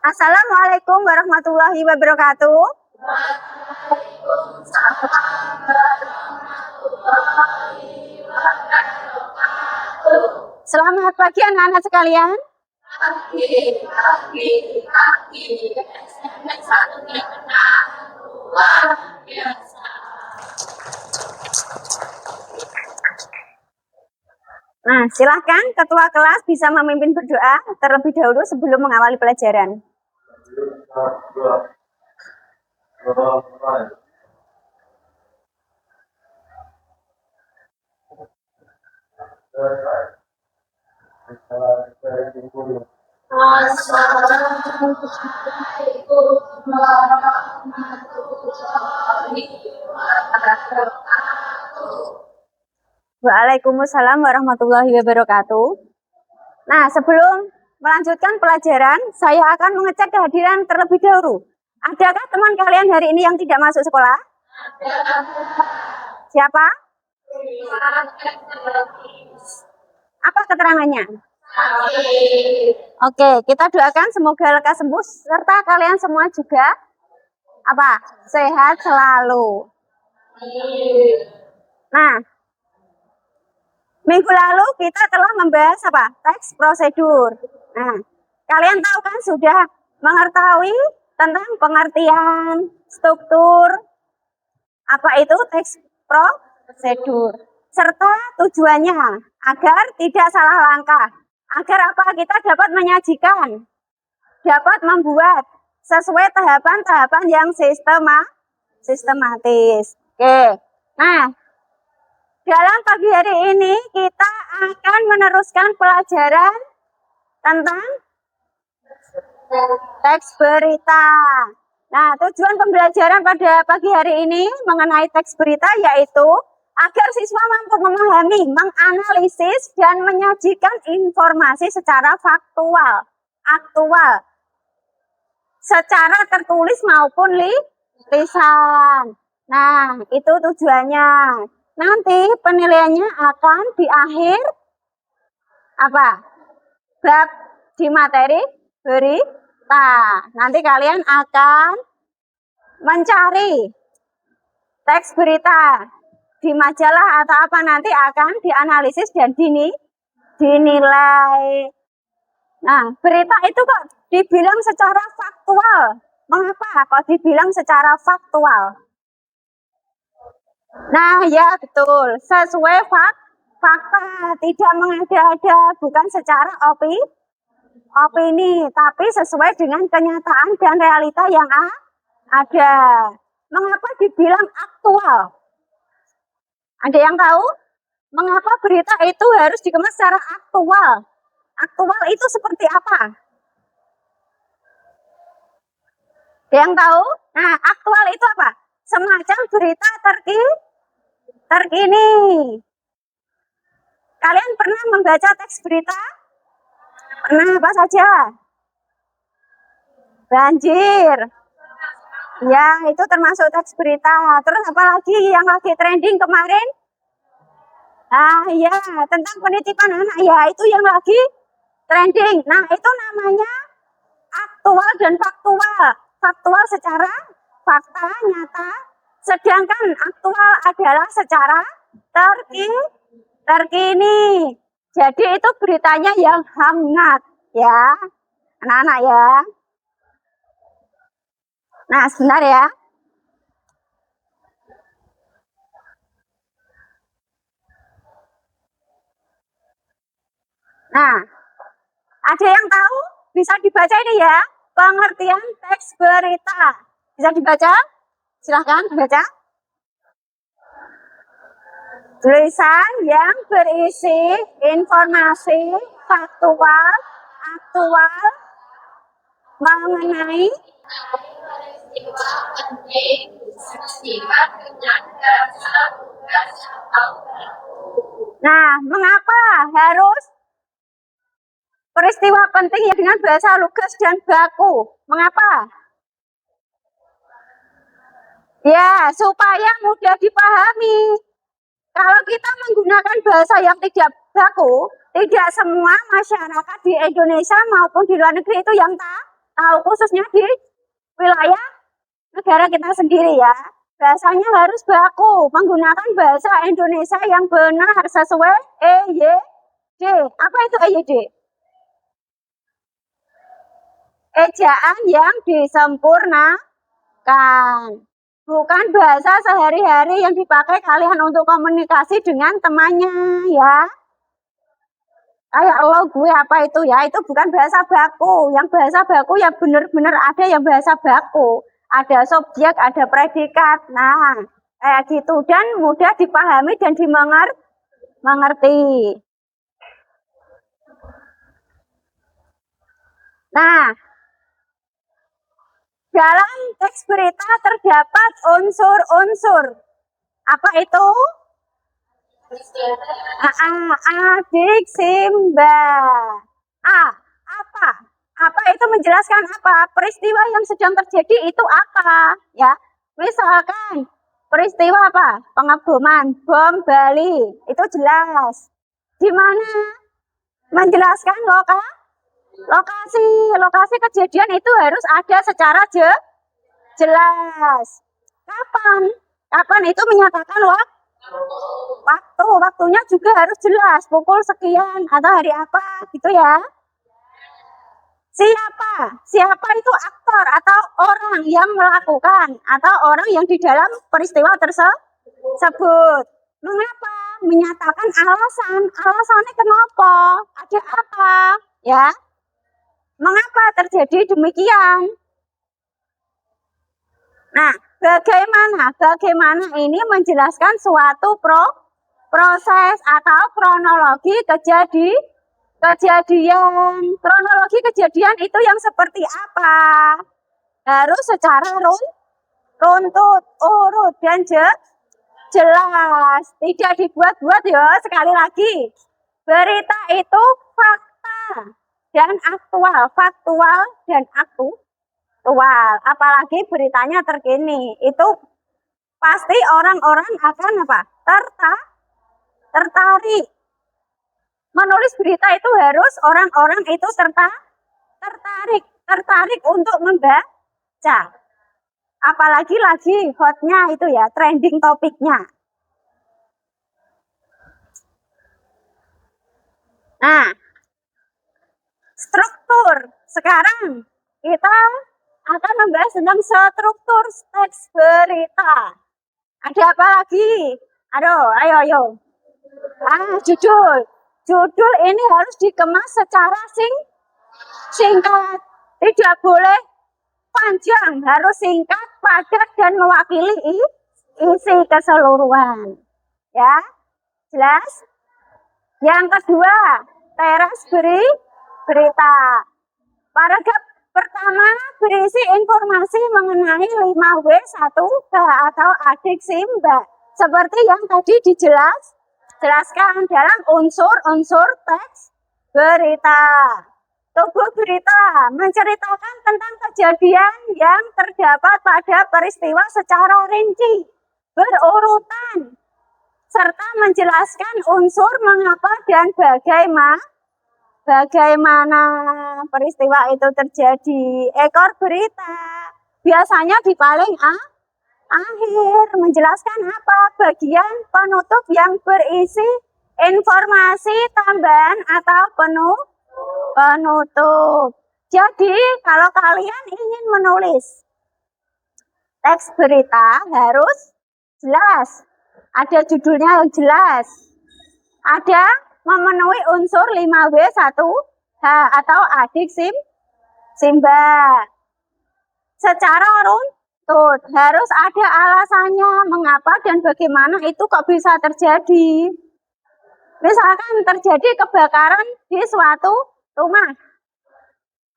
Assalamualaikum warahmatullahi wabarakatuh. Selamat pagi anak-anak sekalian. Nah, silahkan ketua kelas bisa memimpin berdoa terlebih dahulu sebelum mengawali pelajaran. Waalaikumsalam warahmatullahi wabarakatuh. Nah, sebelum melanjutkan pelajaran, saya akan mengecek kehadiran terlebih dahulu. Adakah teman kalian hari ini yang tidak masuk sekolah? Siapa? Apa keterangannya? Oke, kita doakan semoga lekas sembuh serta kalian semua juga sehat selalu. Nah, minggu lalu kita telah membahas teks prosedur. Nah, kalian tahu kan sudah mengetahui tentang pengertian, struktur, apa itu teks prosedur, serta tujuannya agar tidak salah langkah, agar kita dapat menyajikan, dapat membuat sesuai tahapan-tahapan yang sistematis. Oke, nah dalam pagi hari ini kita akan meneruskan pelajaran tentang teks berita. Nah, tujuan pembelajaran pada pagi hari ini mengenai teks berita yaitu agar siswa mampu memahami, menganalisis, dan menyajikan informasi secara aktual, secara tertulis maupun lisan. Nah, itu tujuannya. Nanti penilaiannya akan di akhir bab di materi berita. Nanti kalian akan mencari teks berita di majalah atau nanti akan dianalisis dan dinilai. Nah, berita itu kok dibilang secara faktual. Mengapa kok dibilang secara faktual? Nah, ya betul, sesuai fakta, tidak mengada-ada, bukan secara opini, tapi sesuai dengan kenyataan dan realita yang ada. Mengapa dibilang aktual? Ada yang tahu? Mengapa berita itu harus dikemas secara aktual? Aktual itu seperti apa? Ada yang tahu? Nah, aktual itu apa? Semacam berita terkini. Kalian pernah membaca teks berita? Pernah apa saja? Banjir. Ya, itu termasuk teks berita. Terus apa lagi yang lagi trending kemarin? Ah, ya, tentang penitipan anak. Ya, itu yang lagi trending. Nah, itu namanya aktual dan faktual. Faktual secara fakta nyata, sedangkan aktual adalah secara terkini. Jadi itu beritanya yang hangat, ya, anak-anak ya. Nah, sebentar ya. Nah, ada yang tahu? Bisa dibaca ini ya, pengertian teks berita. Bisa dibaca? Silahkan baca. Tulisan yang berisi informasi faktual, aktual, mengenai Nah, mengapa harus peristiwa penting ya dengan bahasa lugas dan baku? Mengapa? Ya, supaya mudah dipahami. Kalau kita menggunakan bahasa yang tidak baku, tidak semua masyarakat di Indonesia maupun di luar negeri itu yang tahu khususnya di wilayah negara kita sendiri ya. Bahasanya harus baku, menggunakan bahasa Indonesia yang benar sesuai EYD. Apa itu EYD? Ejaan yang disempurnakan. Bukan bahasa sehari-hari yang dipakai kalian untuk komunikasi dengan temannya ya. Kayak lo, gue, apa itu ya, itu bukan bahasa baku. Yang bahasa baku ya bener-bener ada yang bahasa baku. Ada subjek, ada predikat. Nah, kayak gitu. Dan mudah dipahami dan dimengerti. Nah, dalam teks berita terdapat unsur-unsur. Apa itu? Adik Simba. Apa? Apa itu menjelaskan apa? Peristiwa yang sedang terjadi itu apa? Ya, misalkan peristiwa apa? Pengeboman bom Bali. Itu jelas. Di mana? Menjelaskan lokasi kejadian itu harus ada secara jelas. Kapan itu menyatakan waktunya juga harus jelas, pukul sekian atau hari apa gitu ya. Siapa itu aktor atau orang yang melakukan atau orang yang di dalam peristiwa tersebut. Mengapa? Menyatakan alasannya kenapa, ada apa ya, mengapa terjadi demikian. Nah, bagaimana ini menjelaskan suatu proses atau kronologi kejadian. Kronologi kejadian itu yang seperti apa? Harus secara runtut, urut, dan jelas. Tidak dibuat-buat ya, sekali lagi. Berita itu fakta dan faktual dan aktual. Apalagi beritanya terkini, itu pasti orang-orang akan tertarik. Menulis berita itu harus orang-orang itu tertarik untuk membaca. Apalagi lagi hotnya itu ya, trending topiknya. Nah, struktur. Sekarang kita akan membahas tentang struktur teks berita. Ada apa lagi? Ayo. Judul ini harus dikemas secara singkat. Tidak boleh panjang, harus singkat, padat, dan mewakili isi keseluruhan. Ya, jelas? Yang kedua, teras berita. Paragraf pertama berisi informasi mengenai 5W1H atau adik Simba. Seperti yang tadi dijelaskan dalam unsur-unsur teks berita. Tubuh berita menceritakan tentang kejadian yang terdapat pada peristiwa secara rinci, berurutan, serta menjelaskan unsur mengapa dan bagaimana peristiwa itu terjadi. Ekor berita biasanya di paling akhir menjelaskan apa? Bagian penutup yang berisi informasi tambahan atau penutup. Jadi kalau kalian ingin menulis teks berita harus jelas. Ada judulnya yang jelas. Ada memenuhi unsur 5W1H atau adik Simba. Secara runtut harus ada alasannya mengapa dan bagaimana itu kok bisa terjadi. Misalkan terjadi kebakaran di suatu rumah.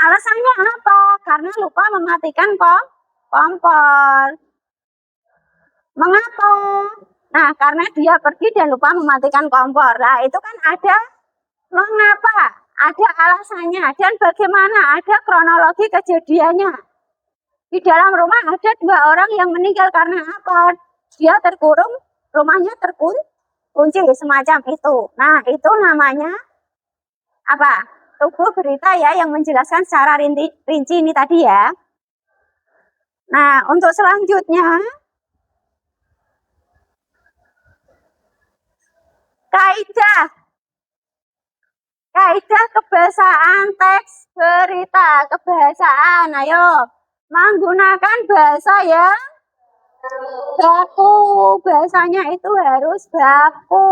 Alasannya apa? Karena lupa mematikan kompor. Mengapa? Nah, karena dia pergi dan lupa mematikan kompor. Nah, itu kan ada mengapa, ada alasannya, dan bagaimana, ada kronologi kejadiannya. Di dalam rumah ada 2 orang yang meninggal karena apa? Dia terkurung, rumahnya terkunci, semacam itu. Nah, itu namanya apa? tubuh berita ya yang menjelaskan secara rinci ini tadi ya. Nah, untuk selanjutnya kaidah kebahasaan teks berita, kebahasaan. Ayo, menggunakan bahasa yang baku. Bahasanya itu harus baku,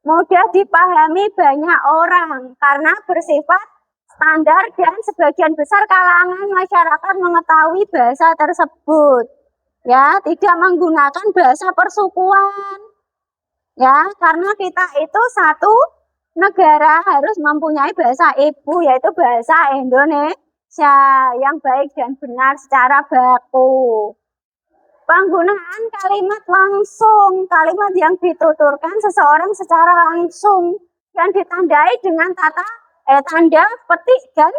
mudah dipahami banyak orang karena bersifat standar dan sebagian besar kalangan masyarakat mengetahui bahasa tersebut. Ya, tidak menggunakan bahasa persukuan. Ya, karena kita itu satu negara harus mempunyai bahasa ibu, yaitu bahasa Indonesia yang baik dan benar secara baku. Penggunaan kalimat langsung, kalimat yang dituturkan seseorang secara langsung yang ditandai dengan tanda petik dan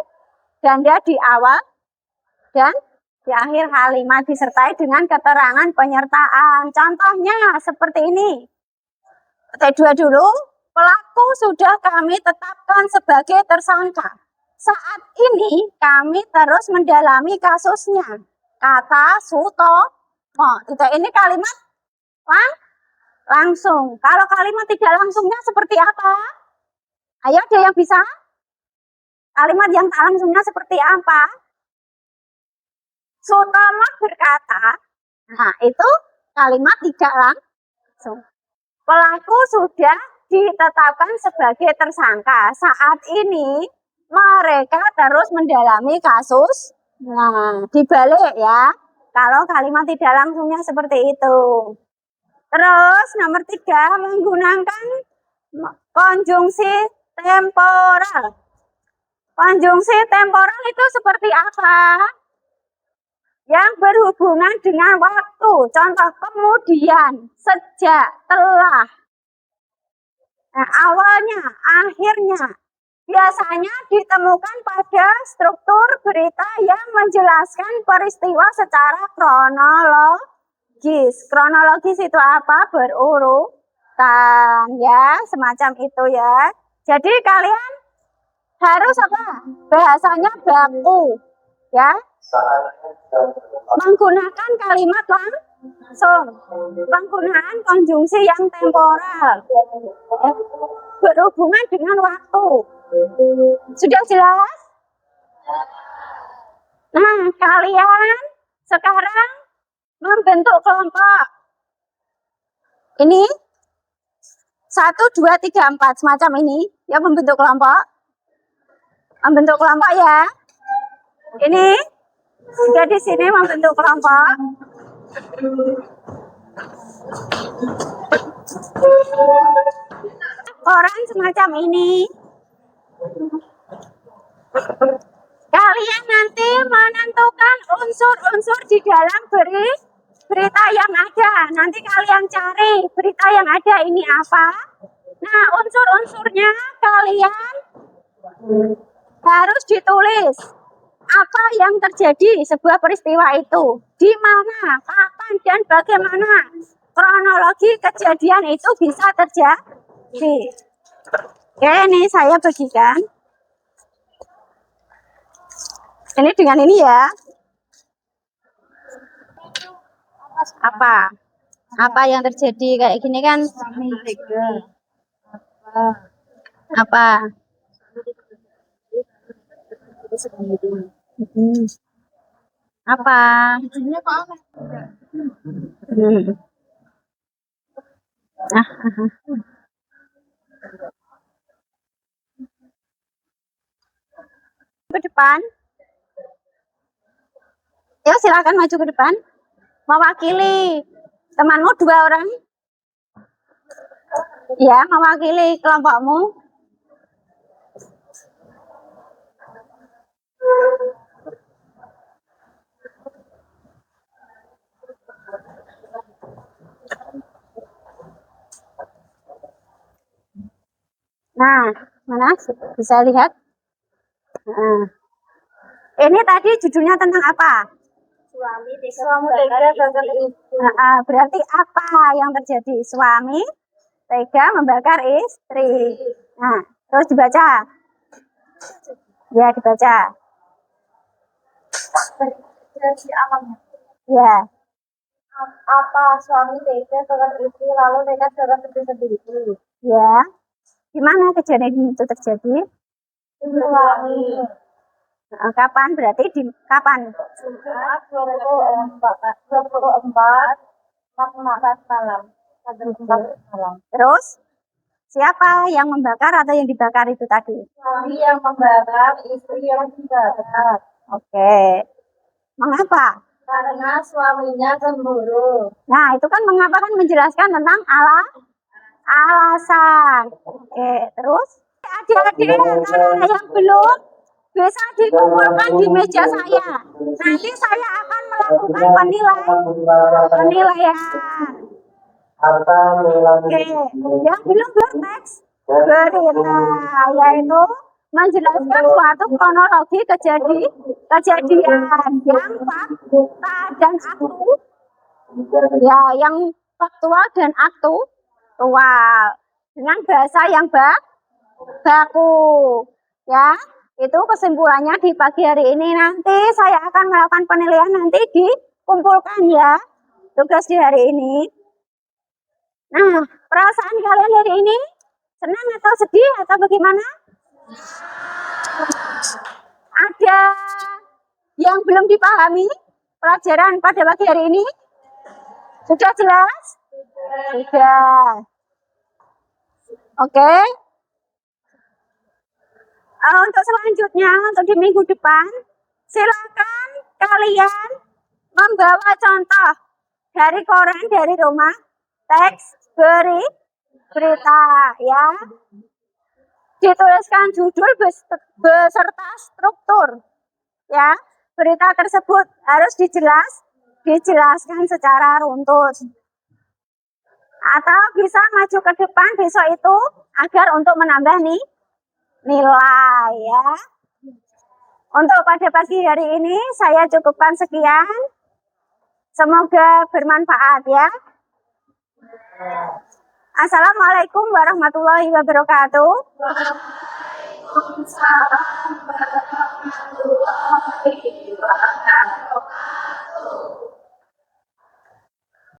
ganda di awal dan di akhir kalimat disertai dengan keterangan penyertaan. Contohnya seperti ini. T2 dulu, pelaku sudah kami tetapkan sebagai tersangka. Saat ini kami terus mendalami kasusnya. Kata Sutomo. Ini kalimat langsung. Kalau kalimat tidak langsungnya seperti apa? Ayo, ada yang bisa? Kalimat yang tak langsungnya seperti apa? Sutomo berkata, nah itu kalimat tidak langsung. Pelaku sudah ditetapkan sebagai tersangka. Saat ini mereka terus mendalami kasus. Nah, dibalik ya. Kalau kalimat tidak langsungnya seperti itu. Terus nomor 3, menggunakan konjungsi temporal. Konjungsi temporal itu seperti apa? Yang berhubungan dengan waktu. Contoh kemudian, sejak, telah. Nah, awalnya, akhirnya. Biasanya ditemukan pada struktur berita yang menjelaskan peristiwa secara kronologis. Kronologis itu apa? Berurutan ya, semacam itu ya. Jadi kalian harus apa? Bahasanya baku ya. Menggunakan kalimat langsung. Penggunaan konjungsi yang temporal. Berhubungan dengan waktu. Sudah jelas? Nah, kalian sekarang membentuk kelompok. Ini 1, 2, 3, 4 semacam ini yang membentuk kelompok. Membentuk kelompok ya. Ini juga di sini membentuk kelompok. Orang semacam ini. Kalian nanti menentukan unsur-unsur di dalam berita yang ada. Nanti kalian cari berita yang ada ini apa. Nah, unsur-unsurnya kalian harus ditulis. Apa yang terjadi sebuah peristiwa itu. Di mana, kapan, dan bagaimana kronologi kejadian itu bisa terjadi. Oke, ini saya bagikan. Ini dengan ini ya. Apa yang terjadi kayak gini kan? Apa? Apa? Ke depan. Ya, silakan maju ke depan. Mewakili temanmu 2 orang. Ya, mewakili kelompokmu. Nah, mana bisa lihat? Nah. Ini tadi judulnya tentang apa? Suami tega berarti apa yang terjadi? Suami tega membakar istri. Nah, terus dibaca. Ya, dibaca. Terjadi alamnya. Ya. Apa suami tega dengan istri lalu mereka sudah sendiri? Ya. Gimana kejadian itu terjadi? Suami. Kapan? Berarti di kapan? Jumat 24 malam. Terus siapa yang membakar atau yang dibakar itu tadi? Suami yang membakar, istri yang dibakar. Oke. Mengapa? Karena suaminya cemburu. Nah, itu kan mengapa kan menjelaskan tentang alasan. Oke, terus adik-adik anak-anak yang belum bisa dikumpulkan di meja saya. Nanti saya akan melakukan penilaian. Oke, yang belum berteks berita, yaitu menjelaskan suatu kronologi kejadian yang fakta dan ya yang faktual dan aktual dengan bahasa yang baku ya. Itu kesimpulannya di pagi hari ini. Nanti saya akan melakukan penilaian, nanti dikumpulkan ya tugas di hari ini. Nah, perasaan kalian hari ini senang atau sedih atau bagaimana? Ada yang belum dipahami pelajaran pada pagi hari ini? Sudah jelas? Sudah. Oke. Untuk selanjutnya, untuk di minggu depan, silakan kalian membawa contoh dari koran, dari rumah, teks berita ya. Dituliskan judul beserta struktur ya. Berita tersebut harus dijelaskan secara runtut. Atau bisa maju ke depan besok itu agar untuk menambah nilai ya. Untuk pada pagi hari ini saya cukupkan sekian. Semoga bermanfaat ya. Assalamualaikum warahmatullahi wabarakatuh. Waalaikumsalam warahmatullahi wabarakatuh.